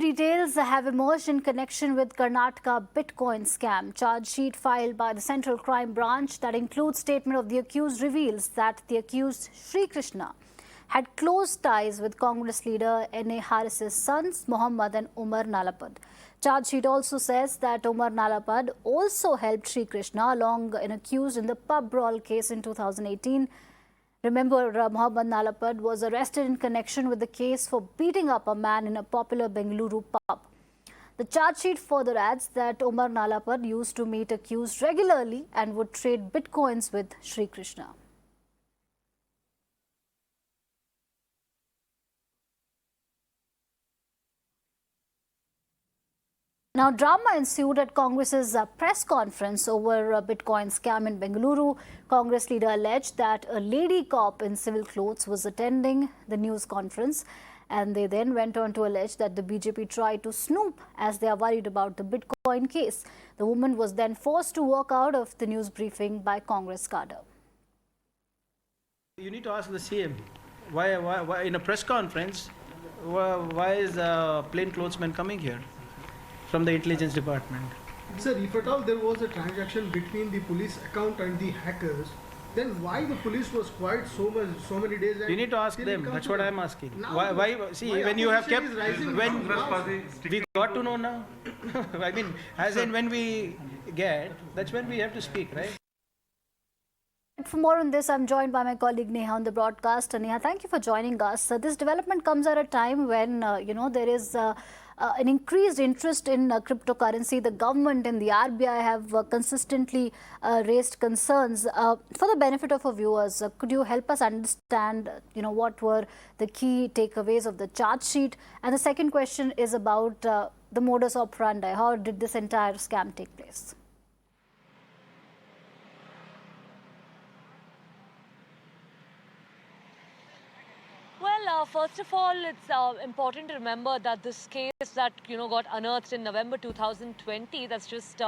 details have emerged in connection with Karnataka Bitcoin scam. Charge sheet filed by the Central Crime Branch that includes statement of the accused reveals that the accused Sri Krishna had close ties with Congress leader N.A. Harris's sons, Mohammad and Umar Nalapad. Charge sheet also says that Umar Nalapad also helped Sri Krishna along an accused in the pub brawl case in 2018. Remember, Mohammad Nalapad was arrested in connection with the case for beating up a man in a popular Bengaluru pub. The charge sheet further adds that Umar Nalapad used to meet accused regularly and would trade bitcoins with Sri Krishna. Now, drama ensued at Congress's press conference over a Bitcoin scam in Bengaluru. Congress leader alleged that a lady cop in civil clothes was attending the news conference, and they then went on to allege that the BJP tried to snoop as they are worried about the Bitcoin case. The woman was then forced to walk out of the news briefing by Congress cadre. You need to ask the CM, why in a press conference, why is a plainclothesman coming here from the intelligence department? Sir, if at all there was a transaction between the police account and the hackers, then why the police was quiet so many days? You need to ask them. That's what I'm asking. Why? See, when you have kept, when we got to know now. I mean, as in when we get, that's when we have to speak, right? For more on this, I'm joined by my colleague Neha on the broadcast. Neha, thank you for joining us. This development comes at a time when, there is an increased interest in cryptocurrency. The government and the RBI have consistently raised concerns. For the benefit of our viewers, could you help us understand, what were the key takeaways of the charge sheet? And the second question is about the modus operandi. How did this entire scam take place? Well, first of all, it's important to remember that this case that got unearthed in November 2020, that's just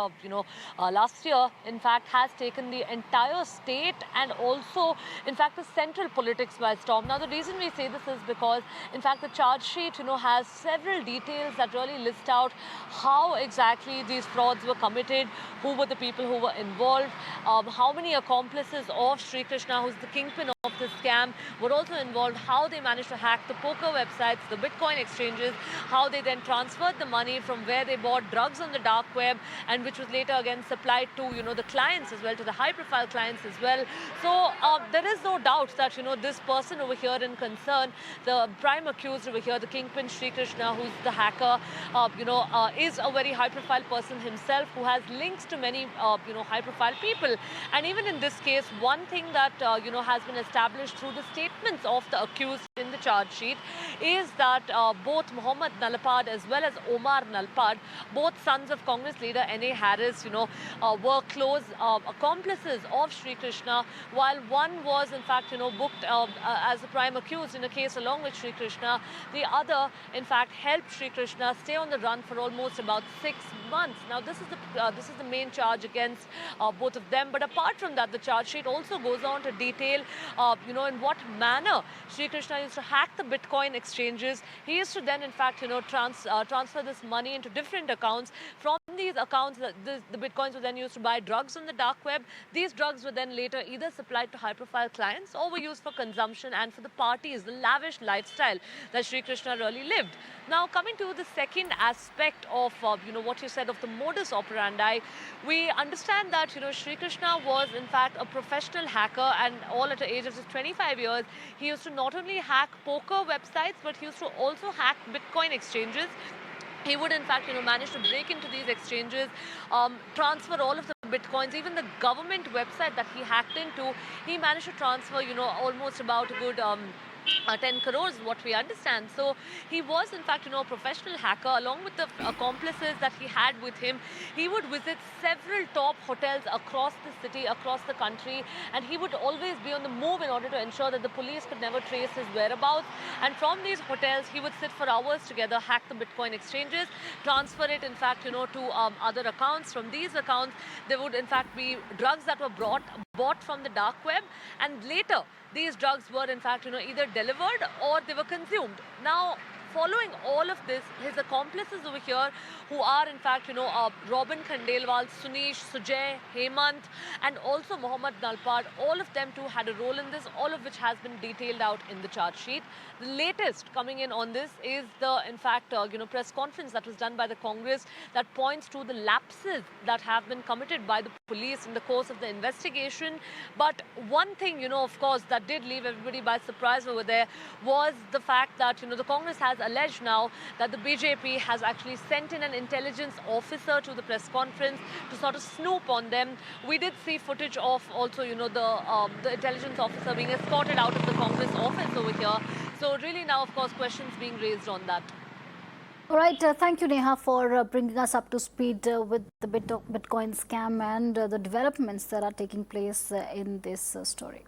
last year, in fact, has taken the entire state and also, in fact, the central politics by storm. Now, the reason we say this is because, in fact, the charge sheet, has several details that really list out how exactly these frauds were committed, who were the people who were involved, how many accomplices of Sri Krishna, who's the kingpin of the scam, were also involved, how they managed to hack the poker websites, the Bitcoin exchanges, how they then transferred the money from where they bought drugs on the dark web, and which was later again supplied to, the clients as well, to the high-profile clients as well. So there is no doubt that, this person over here in concern, the prime accused over here, the kingpin Sri Krishna, who's the hacker, is a very high-profile person himself who has links to many, high-profile people. And even in this case, one thing that, has been established through the statements of the accused in the charge sheet is that both Mohammad Nalapad as well as Omar Nalapad, both sons of Congress leader N.A. Harris, were close accomplices of Sri Krishna, while one was in fact, booked as the prime accused in a case along with Sri Krishna. The other, in fact, helped Sri Krishna stay on the run for almost about 6 months. Now, this is the main charge against both of them. But apart from that, the charge sheet also goes on to detail, in what manner Sri Krishna used to hack the Bitcoin exchanges. He used to then, in fact, transfer this money into different accounts. From these accounts, the Bitcoins were then used to buy drugs on the dark web. These drugs were then later either supplied to high-profile clients or were used for consumption and for the parties, the lavish lifestyle that Sri Krishna really lived. Now, coming to the second aspect of, what you said of the modus operandi, we understand that, Sri Krishna was, in fact, a professional hacker, and all at the age of just 25 years, he used to not only hack poker websites, but he used to also hack Bitcoin exchanges. He would, in fact, manage to break into these exchanges, transfer all of the Bitcoins, even the government website that he hacked into, he managed to transfer, almost about a good 10 crores, what we understand. So he was, in fact, a professional hacker. Along with the accomplices that he had with him, he would visit several top hotels across the city, across the country, and he would always be on the move in order to ensure that the police could never trace his whereabouts. And from these hotels, he would sit for hours together, hack the Bitcoin exchanges, transfer it, in fact, to other accounts. From these accounts, there would, in fact, be drugs that were bought from the dark web, and later these drugs were, in fact, either delivered or they were consumed. Now, following all of this, his accomplices over here, who are in fact, Robin Khandelwal, Sunish, Sujay, Hemant, and also Mohammad Nalpad, all of them too had a role in this, all of which has been detailed out in the charge sheet. The latest coming in on this is the, in fact, press conference that was done by the Congress that points to the lapses that have been committed by the police in the course of the investigation. But one thing, of course, that did leave everybody by surprise over there was the fact that, the Congress has alleged now that the BJP has actually sent in an intelligence officer to the press conference to sort of snoop on them. We did see footage of also, the intelligence officer being escorted out of the Congress office over here. So really now, of course, questions being raised on that. All right, thank you, Neha, for bringing us up to speed with the Bitcoin scam and the developments that are taking place in this story.